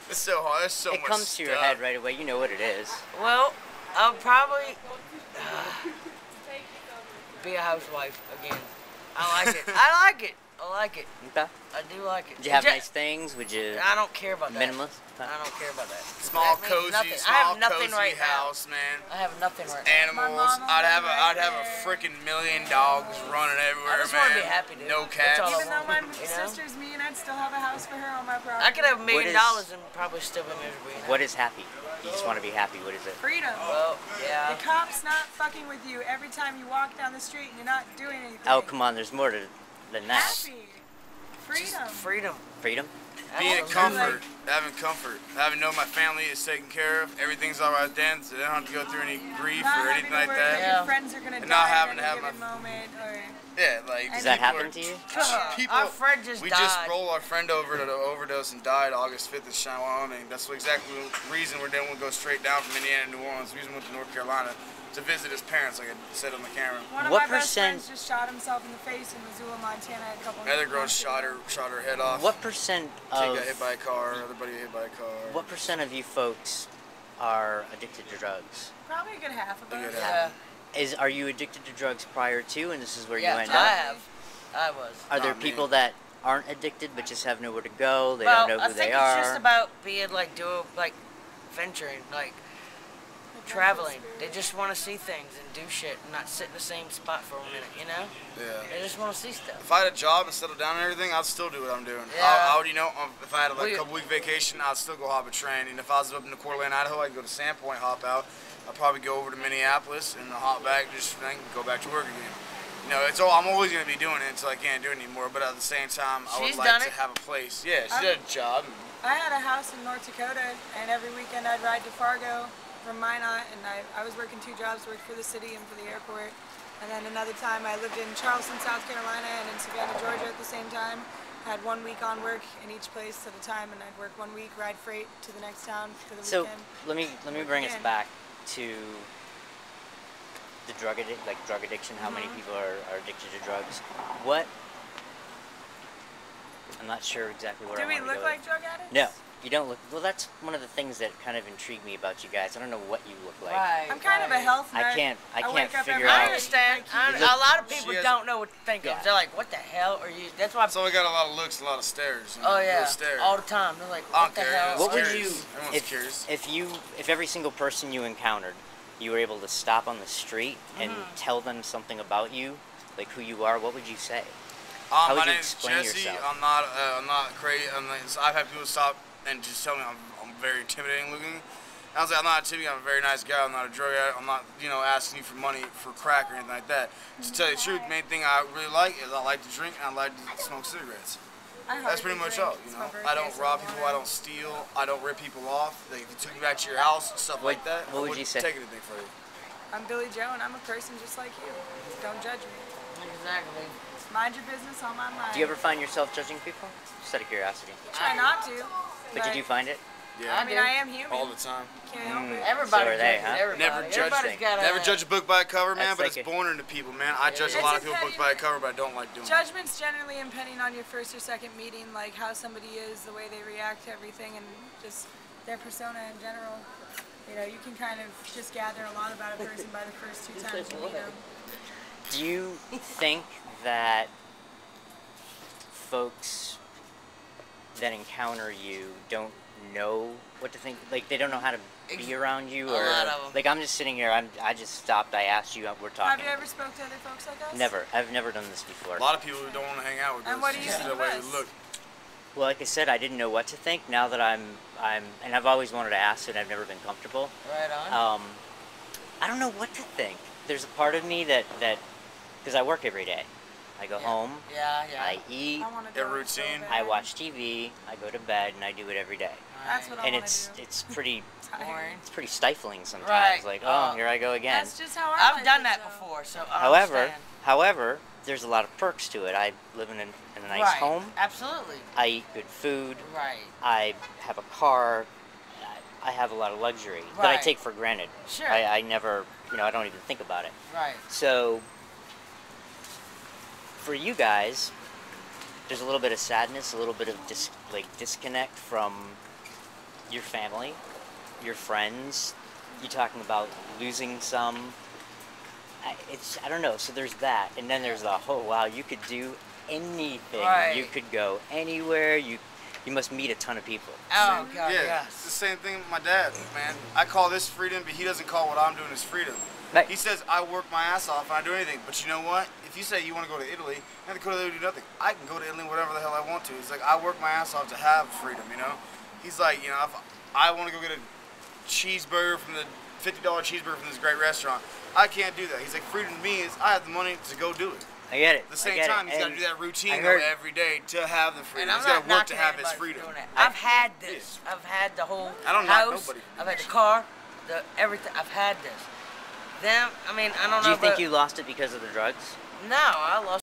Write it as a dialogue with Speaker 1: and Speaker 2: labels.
Speaker 1: It's so hard. There's so
Speaker 2: It
Speaker 1: much
Speaker 2: comes to your
Speaker 1: stuff.
Speaker 2: head right away. You know what it is.
Speaker 3: Well, I'll probably be a housewife again. I like it. I like it. I like it.
Speaker 2: Okay.
Speaker 3: I do like it.
Speaker 2: Would you have nice things? Would you?
Speaker 3: I don't care about that.
Speaker 2: Minimalist?
Speaker 3: I don't care about that.
Speaker 1: Small,
Speaker 3: That means
Speaker 1: cozy,
Speaker 3: nothing. I
Speaker 1: small,
Speaker 3: have nothing
Speaker 1: cozy
Speaker 3: right
Speaker 1: house, man.
Speaker 3: I have nothing right now.
Speaker 1: Animals. I'd have a freaking million dogs running everywhere,
Speaker 3: I just
Speaker 1: man.
Speaker 3: want to be happy, dude.
Speaker 1: No
Speaker 3: That's
Speaker 1: cats.
Speaker 3: all I
Speaker 4: Even though my
Speaker 3: want, you know?
Speaker 4: sister's mean, I'd still have a house for her on my property.
Speaker 3: I could have $1 million
Speaker 2: is-
Speaker 3: and probably still be miserable. You know?
Speaker 2: What is happy? You just want to be happy. What is it?
Speaker 4: Freedom.
Speaker 3: Well, yeah.
Speaker 4: The cop's not fucking with you every time you walk down the street and you're not doing anything.
Speaker 2: Oh, come on. There's more than that.
Speaker 4: Happy. Freedom.
Speaker 3: Freedom.
Speaker 2: Freedom.
Speaker 1: Being in
Speaker 3: Absolutely.
Speaker 1: comfort, having know my family is taken care of, everything's all right then, so they don't have to go through any grief
Speaker 4: Not
Speaker 1: or
Speaker 4: having
Speaker 1: anything
Speaker 4: to
Speaker 1: like
Speaker 4: worry
Speaker 1: that.
Speaker 4: that
Speaker 3: Yeah.
Speaker 4: your friends are gonna
Speaker 1: And
Speaker 4: die
Speaker 1: not
Speaker 4: at
Speaker 1: having to
Speaker 4: any
Speaker 1: have
Speaker 4: given moment, or
Speaker 1: Yeah, like
Speaker 2: Does that
Speaker 1: people
Speaker 2: happen
Speaker 1: are-
Speaker 2: to you?
Speaker 1: People,
Speaker 3: Our friend just
Speaker 1: we
Speaker 3: died.
Speaker 1: just rolled our friend over to the overdose and died August 5th in Cheyenne, Wyoming. That's exactly the reason we didn't go straight down from Indiana to New Orleans. The reason we went to North Carolina to visit his parents, like I said on the camera.
Speaker 4: one of
Speaker 2: What
Speaker 4: my best
Speaker 2: percent-
Speaker 4: friends just shot himself in the face in Missoula, Montana a couple
Speaker 1: Another girl
Speaker 4: months ago.
Speaker 1: shot her head off.
Speaker 2: What percent
Speaker 1: She
Speaker 2: of
Speaker 1: got hit by a car. Other buddy got hit by a car.
Speaker 2: what percent of you folks are addicted to drugs?
Speaker 4: Probably a good half of
Speaker 1: A good
Speaker 4: us.
Speaker 1: half.
Speaker 3: Yeah.
Speaker 2: Are you addicted to drugs prior to, and this is where
Speaker 3: Yeah,
Speaker 2: you end
Speaker 3: I
Speaker 2: up?
Speaker 3: have. I was.
Speaker 2: Are there
Speaker 1: Not
Speaker 2: people
Speaker 1: me.
Speaker 2: that aren't addicted but just have nowhere to go? They
Speaker 3: Well,
Speaker 2: don't know
Speaker 3: I
Speaker 2: who
Speaker 3: think
Speaker 2: they
Speaker 3: it's
Speaker 2: are.
Speaker 3: just about being venturing, traveling. They just want to see things and do shit and not sit in the same spot for a minute, you know?
Speaker 1: Yeah.
Speaker 3: They just want to see stuff.
Speaker 1: If I had a job and settled down and everything, I'd still do what I'm doing.
Speaker 3: Yeah.
Speaker 1: I would, if I had
Speaker 3: Well,
Speaker 1: a couple week vacation, I'd still go hop a train. And if I was up in the Coeur d'Alene, Idaho, I'd go to Sandpoint, hop out. I'd probably go over to Minneapolis and hop back, just then go back to work again. I'm always gonna be doing it until I can't do it anymore. But at the same time, I
Speaker 3: She's
Speaker 1: would
Speaker 3: done
Speaker 1: like
Speaker 3: it.
Speaker 1: to have a place. Yeah, she did a job.
Speaker 4: I had a house in North Dakota, and every weekend I'd ride to Fargo from Minot, and I was working 2 jobs, worked for the city and for the airport. And then another time I lived in Charleston, South Carolina, and in Savannah, Georgia at the same time. Had 1 week on work in each place at a time, and I'd work 1 week, ride freight to the next town for the
Speaker 2: So
Speaker 4: weekend.
Speaker 2: let me bring us back to the drug addiction. How many people are addicted to drugs? What? I'm not sure exactly where
Speaker 4: Do
Speaker 2: I
Speaker 4: we
Speaker 2: want to
Speaker 4: look
Speaker 2: go.
Speaker 4: like drug addicts?
Speaker 2: No, you don't look. Well, that's one of the things that kind of intrigued me about you guys. I don't know what you look like.
Speaker 3: Right.
Speaker 4: I'm kind of a health nerd.
Speaker 2: I can't
Speaker 4: wake up
Speaker 2: figure
Speaker 4: every
Speaker 3: I
Speaker 2: out-
Speaker 4: day,
Speaker 3: understand.
Speaker 4: I keep-
Speaker 3: A lot of people
Speaker 1: She has-
Speaker 3: don't know what to think
Speaker 2: Yeah.
Speaker 3: of. They're like, what the hell are you? That's why.
Speaker 1: So we got a lot of looks, a lot of stares.
Speaker 3: Oh, yeah.
Speaker 1: Real stare.
Speaker 3: All the time. They're like,
Speaker 1: I
Speaker 3: what
Speaker 1: don't
Speaker 3: the
Speaker 1: care.
Speaker 3: hell?
Speaker 2: What would
Speaker 1: Curious.
Speaker 2: you,
Speaker 1: Everyone's curious.
Speaker 2: if every single person you encountered, you were able to stop on the street and tell them something about you, like who you are, what would you say? How would
Speaker 1: My
Speaker 2: you
Speaker 1: name's
Speaker 2: explain
Speaker 1: Jesse.
Speaker 2: yourself?
Speaker 1: I'm not crazy. I've had people stop and just tell me I'm very intimidating looking. I was like, I'm not intimidating. I'm a very nice guy. I'm not a drug addict. I'm not, asking you for money for crack or anything like that. To tell you the truth, the main thing I really like is I like to drink and I like to smoke cigarettes. That's pretty much all. I don't rob people. I don't steal. I don't rip people off. Like, if you took me back to your house, stuff like that,
Speaker 2: what would
Speaker 1: I
Speaker 2: you
Speaker 1: wouldn't
Speaker 2: say?
Speaker 1: take anything for you.
Speaker 4: I'm Billy Joe, and I'm a person just like you. Don't judge me.
Speaker 3: Exactly.
Speaker 4: Just mind your business on my mind.
Speaker 2: Do you ever find yourself judging people? Just out of curiosity.
Speaker 4: Try not to.
Speaker 2: But you do find it?
Speaker 1: Yeah,
Speaker 4: I mean, I am human.
Speaker 1: all the time.
Speaker 4: Can't help it.
Speaker 3: Everybody
Speaker 2: So are they,
Speaker 3: judges
Speaker 2: huh?
Speaker 3: everybody.
Speaker 1: Never judge
Speaker 3: Everybody's
Speaker 2: things.
Speaker 3: got a,
Speaker 1: Never judge a book by a cover, man,
Speaker 2: That's
Speaker 1: but
Speaker 2: like
Speaker 1: it's
Speaker 2: a-
Speaker 1: born into people, man. I judge a lot of people book by a cover, but I don't like doing it.
Speaker 4: Judgment's generally impending on your first or second meeting, like how somebody is, the way they react to everything, and just their persona in general. You can kind of just gather a lot about a person by the first 2 times you meet them.
Speaker 2: Do you think that folks that encounter you don't know what to think? Like, they don't know how to be around you?
Speaker 3: A
Speaker 2: Or,
Speaker 3: lot of 'em.
Speaker 2: like, I'm just sitting here, I just stopped, I asked you, we're
Speaker 4: Have
Speaker 2: talking.
Speaker 4: you ever spoke to other folks like us?
Speaker 2: Never. I've never done this before.
Speaker 1: A lot of people who don't want to hang out with us.
Speaker 4: And what do you
Speaker 1: just
Speaker 4: think
Speaker 1: the
Speaker 4: of
Speaker 1: way
Speaker 4: us?
Speaker 1: we look.
Speaker 2: Well, like I said, I didn't know what to think. Now that and I've always wanted to ask, and I've never been comfortable.
Speaker 3: Right on.
Speaker 2: I don't know what to think. There's a part of me that because I work every day. I go home,
Speaker 3: Yeah.
Speaker 2: I eat,
Speaker 4: I want to
Speaker 1: Their
Speaker 4: do it so
Speaker 1: routine.
Speaker 4: bad.
Speaker 2: I watch TV, I go to bed, and I do it every day.
Speaker 4: That's what I
Speaker 2: And
Speaker 4: want
Speaker 2: it's
Speaker 4: to do.
Speaker 2: it's pretty
Speaker 3: Boring.
Speaker 2: it's pretty stifling sometimes.
Speaker 3: Right.
Speaker 2: Like, oh, here I go again.
Speaker 4: That's just how our
Speaker 3: I've
Speaker 4: life
Speaker 3: done
Speaker 4: is,
Speaker 3: that
Speaker 4: though.
Speaker 3: before, so I
Speaker 2: However,
Speaker 3: understand.
Speaker 2: there's a lot of perks to it. I live in a nice
Speaker 3: Right.
Speaker 2: home.
Speaker 3: Absolutely.
Speaker 2: I eat good food.
Speaker 3: Right.
Speaker 2: I have a car. I have a lot of luxury that I
Speaker 3: Right.
Speaker 2: take for granted.
Speaker 3: Sure.
Speaker 2: I never, I don't even think about it.
Speaker 3: Right.
Speaker 2: So, for you guys, there's a little bit of sadness, a little bit of disconnect from your family, your friends. You're talking about losing some. I don't know. So there's that, and then there's the oh wow, you could do anything.
Speaker 3: Right.
Speaker 2: You could go anywhere. You must meet a ton of people.
Speaker 3: Oh God,
Speaker 1: Yeah, it's the same thing with my dad, man. I call this freedom, but he doesn't call what I'm doing as freedom.
Speaker 2: Right.
Speaker 1: He says I work my ass off and I do anything, but you know what? If you say you want to go to Italy, you have to go to Italy to do nothing. I can go to Italy whatever the hell I want to. He's like, I work my ass off to have freedom, you know? He's like, you know, if I want to go get a cheeseburger from the $50 cheeseburger from this great restaurant, I can't do that. He's like, freedom to me is I have the money to go do it.
Speaker 2: I get it.
Speaker 1: At the same time, he's got to do that routine though, every day to have the freedom.
Speaker 3: And
Speaker 1: He's
Speaker 3: I'm
Speaker 1: got
Speaker 3: not
Speaker 1: to work to
Speaker 3: knocking
Speaker 1: have his
Speaker 3: anybody
Speaker 1: freedom.
Speaker 3: for doing that. I've had this. I've had the whole
Speaker 1: I don't knock
Speaker 3: house.
Speaker 1: nobody.
Speaker 3: I've had the car, the everything. I've had this. Them, I mean, I don't know.
Speaker 2: Do you think
Speaker 3: but
Speaker 2: you lost it because of the drugs?
Speaker 3: No, I lost